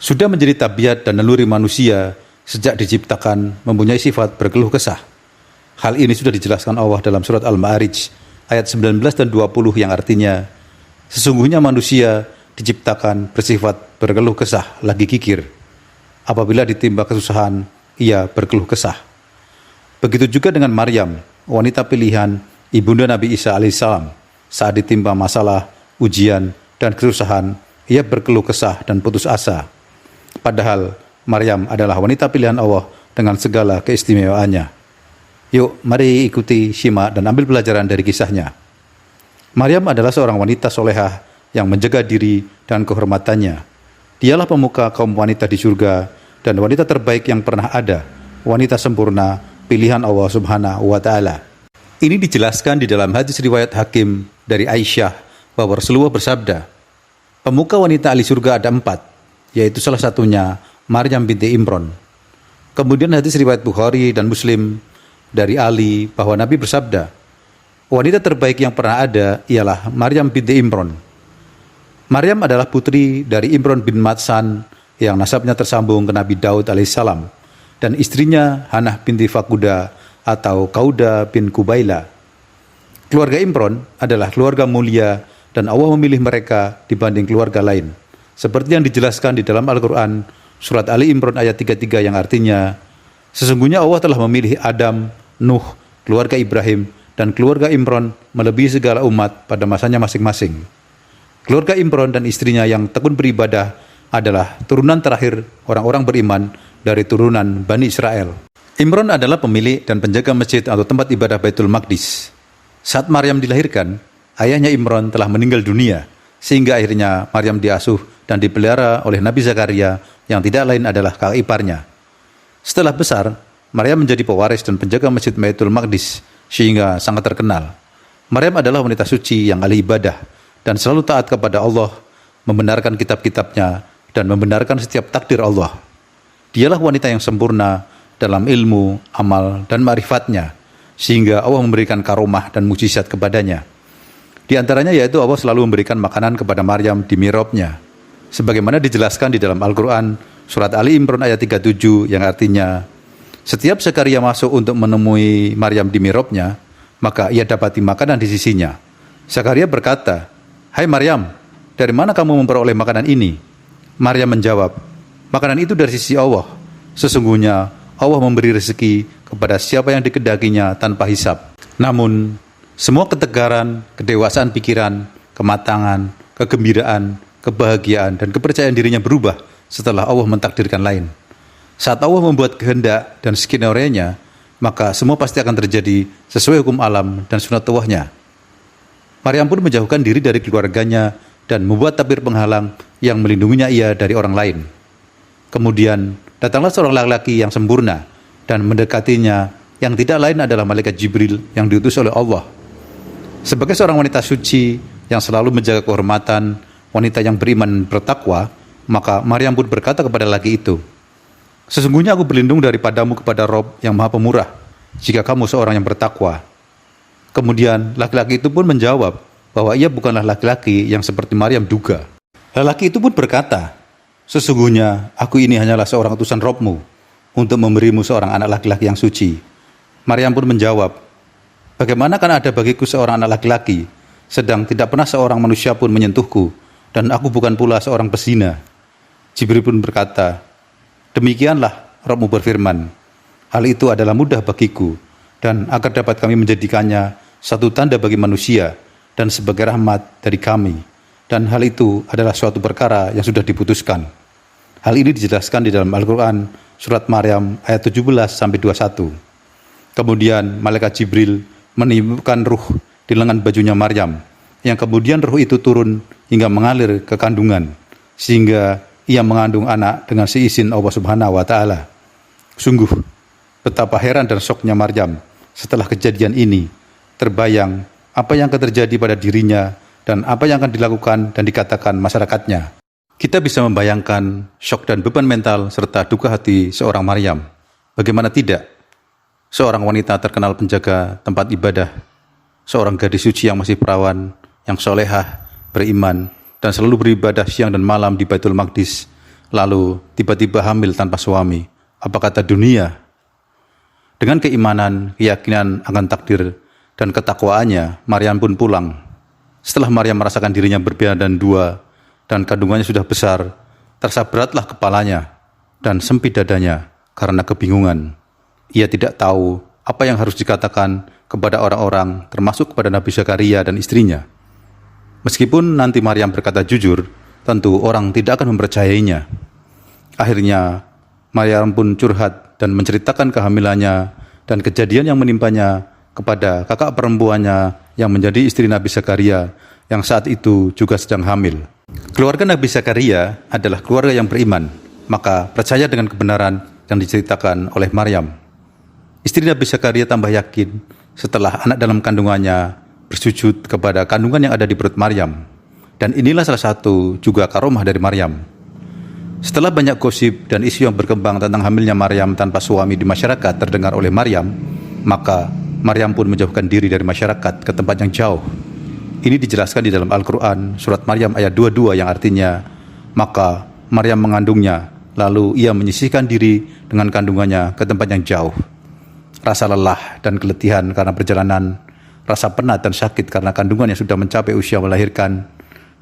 Sudah menjadi tabiat dan naluri manusia sejak diciptakan mempunyai sifat berkeluh kesah. Hal ini sudah dijelaskan Allah dalam surat Al-Ma'arij ayat 19 dan 20 yang artinya, sesungguhnya manusia diciptakan bersifat berkeluh kesah lagi kikir. Apabila ditimpa kesusahan, ia berkeluh kesah. Begitu juga dengan Maryam, wanita pilihan ibunda Nabi Isa alaihissalam. Saat ditimpa masalah, ujian, dan kesusahan, ia berkeluh kesah dan putus asa. Padahal Maryam adalah wanita pilihan Allah dengan segala keistimewaannya. Yuk, mari ikuti, simak, dan ambil pelajaran dari kisahnya. Maryam adalah seorang wanita solehah yang menjaga diri dan kehormatannya. Dialah pemuka kaum wanita di surga dan wanita terbaik yang pernah ada, wanita sempurna, pilihan Allah Subhanahu wa Ta'ala. Ini dijelaskan di dalam hadis riwayat Hakim dari Aisyah bahwa Rasulullah bersabda, pemuka wanita ahli surga ada 4, yaitu salah satunya Maryam binti Imran. Kemudian hadis riwayat Bukhari dan Muslim dari Ali bahwa Nabi bersabda, wanita terbaik yang pernah ada ialah Maryam binti Imran. Maryam adalah putri dari Imran bin Matsan yang nasabnya tersambung ke Nabi Daud alaihissalam dan istrinya Hanah binti Fakuda atau Kauda bin Kubaila. Keluarga Imran adalah keluarga mulia dan Allah memilih mereka dibanding keluarga lain. Seperti yang dijelaskan di dalam Al-Quran, surat Ali Imran ayat 33 yang artinya, sesungguhnya Allah telah memilih Adam, Nuh, keluarga Ibrahim, dan keluarga Imran melebihi segala umat pada masanya masing-masing. Keluarga Imran dan istrinya yang tekun beribadah adalah turunan terakhir orang-orang beriman dari turunan Bani Israel. Imran adalah pemilik dan penjaga masjid atau tempat ibadah Baitul Maqdis. Saat Maryam dilahirkan, ayahnya Imran telah meninggal dunia, sehingga akhirnya Maryam diasuh dan dipelihara oleh Nabi Zakaria yang tidak lain adalah kakak iparnya. Setelah besar, Maryam menjadi pewaris dan penjaga masjid Baitul Maqdis sehingga sangat terkenal. Maryam adalah wanita suci yang ahli ibadah dan selalu taat kepada Allah, membenarkan kitab-kitabnya dan membenarkan setiap takdir Allah. Dialah wanita yang sempurna dalam ilmu, amal, dan ma'rifatnya, sehingga Allah memberikan karomah dan mukjizat kepadanya. Di antaranya yaitu Allah selalu memberikan makanan kepada Maryam di mihrabnya, sebagaimana dijelaskan di dalam Al-Quran surat Ali Imran ayat 37 yang artinya, setiap Zakaria masuk untuk menemui Maryam di mihrabnya, maka ia dapati makanan di sisinya. Zakaria berkata, hai Maryam, dari mana kamu memperoleh makanan ini? Maryam menjawab, makanan itu dari sisi Allah. Sesungguhnya Allah memberi rezeki kepada siapa yang dikehendakinya tanpa hisab. Namun, semua ketegaran, kedewasaan pikiran, kematangan, kegembiraan, kebahagiaan, dan kepercayaan dirinya berubah setelah Allah mentakdirkan lain. Saat Allah membuat kehendak dan skenario-nya, maka semua pasti akan terjadi sesuai hukum alam dan sunatullah-nya. Maryam pun menjauhkan diri dari keluarganya dan membuat tabir penghalang yang melindunginya ia dari orang lain. Kemudian datanglah seorang laki-laki yang sempurna dan mendekatinya yang tidak lain adalah malaikat Jibril yang diutus oleh Allah. Sebagai seorang wanita suci yang selalu menjaga kehormatan, wanita yang beriman bertakwa, maka Maryam pun berkata kepada laki itu, sesungguhnya aku berlindung daripadamu kepada Rob yang maha pemurah, jika kamu seorang yang bertakwa. Kemudian laki-laki itu pun menjawab bahwa ia bukanlah laki-laki yang seperti Maryam duga. Lelaki itu pun berkata, sesungguhnya aku ini hanyalah seorang utusan Robmu untuk memberimu seorang anak laki-laki yang suci. Maryam pun menjawab, bagaimana kan ada bagiku seorang anak laki-laki, sedang tidak pernah seorang manusia pun menyentuhku, dan aku bukan pula seorang pezina. Jibril pun berkata, demikianlah Robmu berfirman, hal itu adalah mudah bagiku, dan agar dapat kami menjadikannya satu tanda bagi manusia dan sebagai rahmat dari kami. Dan hal itu adalah suatu perkara yang sudah diputuskan. Hal ini dijelaskan di dalam Al-Quran surat Maryam ayat 17-21. Kemudian malaikat Jibril meniupkan ruh di lengan bajunya Maryam, yang kemudian ruh itu turun hingga mengalir ke kandungan, sehingga ia mengandung anak dengan seizin Allah Subhanahu wa Ta'ala. Sungguh betapa heran dan syoknya Maryam setelah kejadian ini. Terbayang apa yang akan terjadi pada dirinya dan apa yang akan dilakukan dan dikatakan masyarakatnya. Kita bisa membayangkan syok dan beban mental serta duka hati seorang Maryam. Bagaimana tidak? Seorang wanita terkenal penjaga tempat ibadah, seorang gadis suci yang masih perawan, yang solehah, beriman, dan selalu beribadah siang dan malam di Baitul Maqdis, lalu tiba-tiba hamil tanpa suami. Apa kata dunia? Dengan keimanan, keyakinan akan takdir, dan ketakwaannya, Maryam pun pulang. Setelah Maryam merasakan dirinya berbeda dan dua, dan kandungannya sudah besar, tersaberatlah kepalanya dan sempit dadanya karena kebingungan. Ia tidak tahu apa yang harus dikatakan kepada orang-orang, termasuk kepada Nabi Zakaria dan istrinya. Meskipun nanti Maryam berkata jujur, tentu orang tidak akan mempercayainya. Akhirnya, Maryam pun curhat dan menceritakan kehamilannya dan kejadian yang menimpanya kepada kakak perempuannya yang menjadi istri Nabi Zakaria yang saat itu juga sedang hamil. Keluarga Nabi Zakaria adalah keluarga yang beriman, maka percaya dengan kebenaran yang diceritakan oleh Maryam. Istri Nabi Zakaria tambah yakin setelah anak dalam kandungannya bersujud kepada kandungan yang ada di perut Maryam. Dan inilah salah satu juga karomah dari Maryam. Setelah banyak gosip dan isu yang berkembang tentang hamilnya Maryam tanpa suami di masyarakat terdengar oleh Maryam, maka Maryam pun menjauhkan diri dari masyarakat ke tempat yang jauh. Ini dijelaskan di dalam Al-Quran, surat Maryam ayat 22 yang artinya, maka Maryam mengandungnya, lalu ia menyisihkan diri dengan kandungannya ke tempat yang jauh. Rasa lelah dan keletihan karena perjalanan, rasa penat dan sakit karena kandungan yang sudah mencapai usia melahirkan,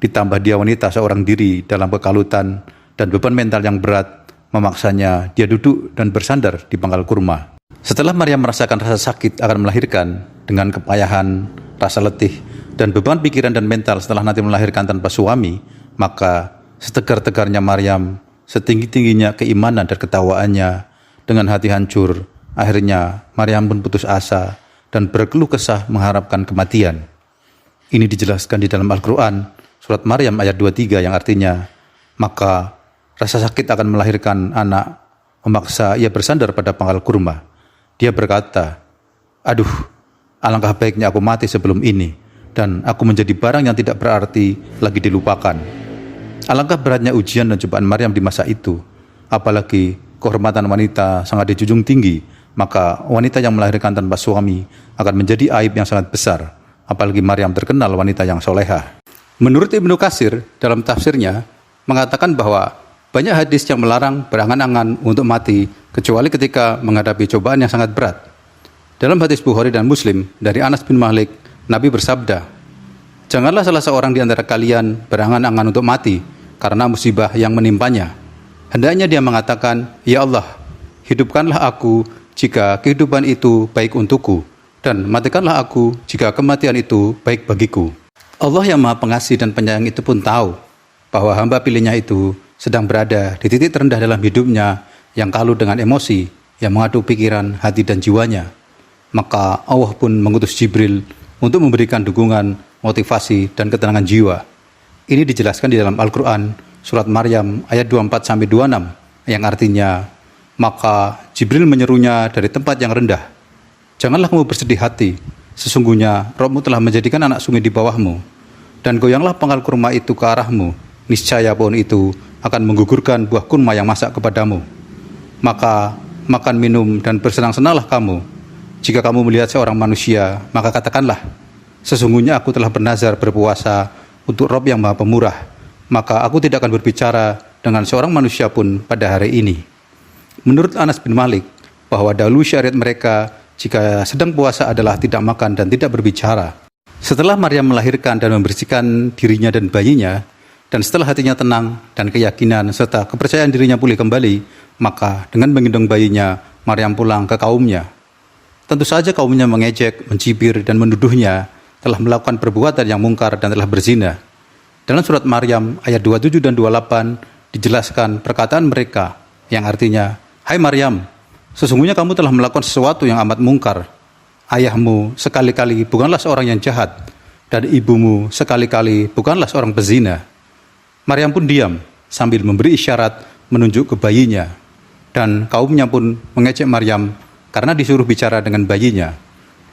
ditambah dia wanita seorang diri dalam kekalutan, dan beban mental yang berat memaksanya dia duduk dan bersandar di pangkal kurma. Setelah Maryam merasakan rasa sakit akan melahirkan dengan kepayahan, rasa letih, dan beban pikiran dan mental setelah nanti melahirkan tanpa suami, maka setegar-tegarnya Maryam, setinggi-tingginya keimanan dan ketawaannya, dengan hati hancur, akhirnya Maryam pun putus asa dan berkeluh kesah mengharapkan kematian. Ini dijelaskan di dalam Al-Quran, surat Maryam ayat 23 yang artinya, maka rasa sakit akan melahirkan anak memaksa ia bersandar pada pangkal kurma. Dia berkata, aduh, alangkah baiknya aku mati sebelum ini, dan aku menjadi barang yang tidak berarti lagi dilupakan. Alangkah beratnya ujian dan cobaan Maryam di masa itu, apalagi kehormatan wanita sangat dijunjung tinggi, maka wanita yang melahirkan tanpa suami akan menjadi aib yang sangat besar, apalagi Maryam terkenal wanita yang solehah. Menurut Ibnu Katsir dalam tafsirnya, mengatakan bahwa banyak hadis yang melarang berangan-angan untuk mati kecuali ketika menghadapi cobaan yang sangat berat. Dalam hadis Bukhari dan Muslim dari Anas bin Malik, Nabi bersabda, janganlah salah seorang di antara kalian berangan-angan untuk mati karena musibah yang menimpanya. Hendaknya dia mengatakan, ya Allah, hidupkanlah aku jika kehidupan itu baik untukku, dan matikanlah aku jika kematian itu baik bagiku. Allah yang Maha Pengasih dan Penyayang itu pun tahu bahwa hamba pilihnya itu sedang berada di titik terendah dalam hidupnya yang kalut dengan emosi yang mengaduk pikiran, hati, dan jiwanya. Maka Allah pun mengutus Jibril untuk memberikan dukungan, motivasi, dan ketenangan jiwa. Ini dijelaskan di dalam Al-Quran, surat Maryam ayat 24-26, yang artinya, maka Jibril menyerunya dari tempat yang rendah. Janganlah kamu bersedih hati, sesungguhnya Rabbmu telah menjadikan anak sungai di bawahmu, dan goyanglah pangkal kurma itu ke arahmu, niscaya pohon itu akan menggugurkan buah kurma yang masak kepadamu. Maka makan, minum, dan bersenang-senanglah kamu. Jika kamu melihat seorang manusia, maka katakanlah, sesungguhnya aku telah bernazar berpuasa untuk Rabb yang Maha Pemurah, maka aku tidak akan berbicara dengan seorang manusia pun pada hari ini. Menurut Anas bin Malik, bahwa dahulu syariat mereka jika sedang puasa adalah tidak makan dan tidak berbicara. Setelah Maryam melahirkan dan membersihkan dirinya dan bayinya, dan setelah hatinya tenang dan keyakinan serta kepercayaan dirinya pulih kembali, maka dengan menggendong bayinya, Maryam pulang ke kaumnya. Tentu saja kaumnya mengejek, mencibir, dan menuduhnya telah melakukan perbuatan yang mungkar dan telah berzina. Dalam surat Maryam ayat 27 dan 28 dijelaskan perkataan mereka yang artinya, hai Maryam, sesungguhnya kamu telah melakukan sesuatu yang amat mungkar. Ayahmu sekali-kali bukanlah seorang yang jahat, dan ibumu sekali-kali bukanlah seorang pezina. Maryam pun diam sambil memberi isyarat menunjuk ke bayinya, dan kaumnya pun mengejek Maryam karena disuruh bicara dengan bayinya.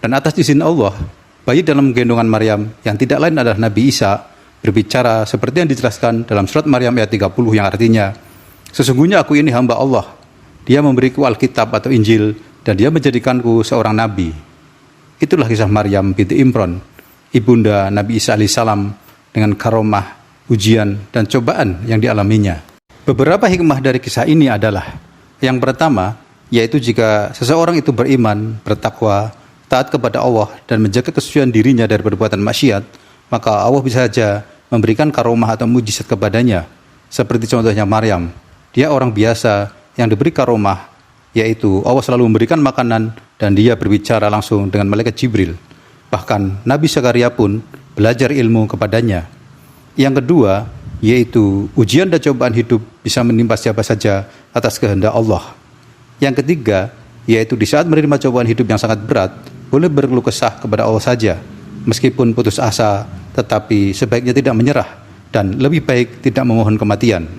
Dan atas izin Allah, bayi dalam gendongan Maryam yang tidak lain adalah Nabi Isa berbicara seperti yang dijelaskan dalam surat Maryam ayat 30 yang artinya, sesungguhnya aku ini hamba Allah, dia memberiku Alkitab atau Injil, dan dia menjadikanku seorang nabi. Itulah kisah Maryam binti Imran, ibunda Nabi Isa alaihissalam, dengan karomah, ujian, dan cobaan yang dialaminya. Beberapa hikmah dari kisah ini adalah, yang pertama, yaitu jika seseorang itu beriman, bertakwa, taat kepada Allah, dan menjaga kesucian dirinya dari perbuatan maksiat, maka Allah bisa saja memberikan karomah atau mujizat kepadanya. Seperti contohnya Maryam, dia orang biasa yang diberi karomah, yaitu Allah selalu memberikan makanan dan dia berbicara langsung dengan malaikat Jibril. Bahkan Nabi Zakaria pun belajar ilmu kepadanya. Yang kedua, yaitu ujian dan cobaan hidup bisa menimpa siapa saja atas kehendak Allah. Yang ketiga, yaitu di saat menerima cobaan hidup yang sangat berat, boleh berkeluh kesah kepada Allah saja, meskipun putus asa, tetapi sebaiknya tidak menyerah dan lebih baik tidak memohon kematian.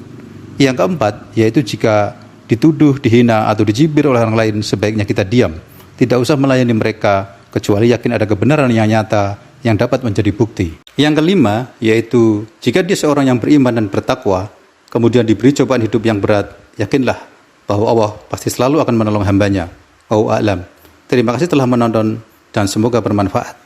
Yang keempat, yaitu jika dituduh, dihina, atau dicibir oleh orang lain, sebaiknya kita diam, tidak usah melayani mereka, kecuali yakin ada kebenaran yang nyata yang dapat menjadi bukti. Yang kelima, yaitu jika dia seorang yang beriman dan bertakwa, kemudian diberi cobaan hidup yang berat, yakinlah bahwa Allah pasti selalu akan menolong hambanya. Wallahu a'lam. Terima kasih telah menonton dan semoga bermanfaat.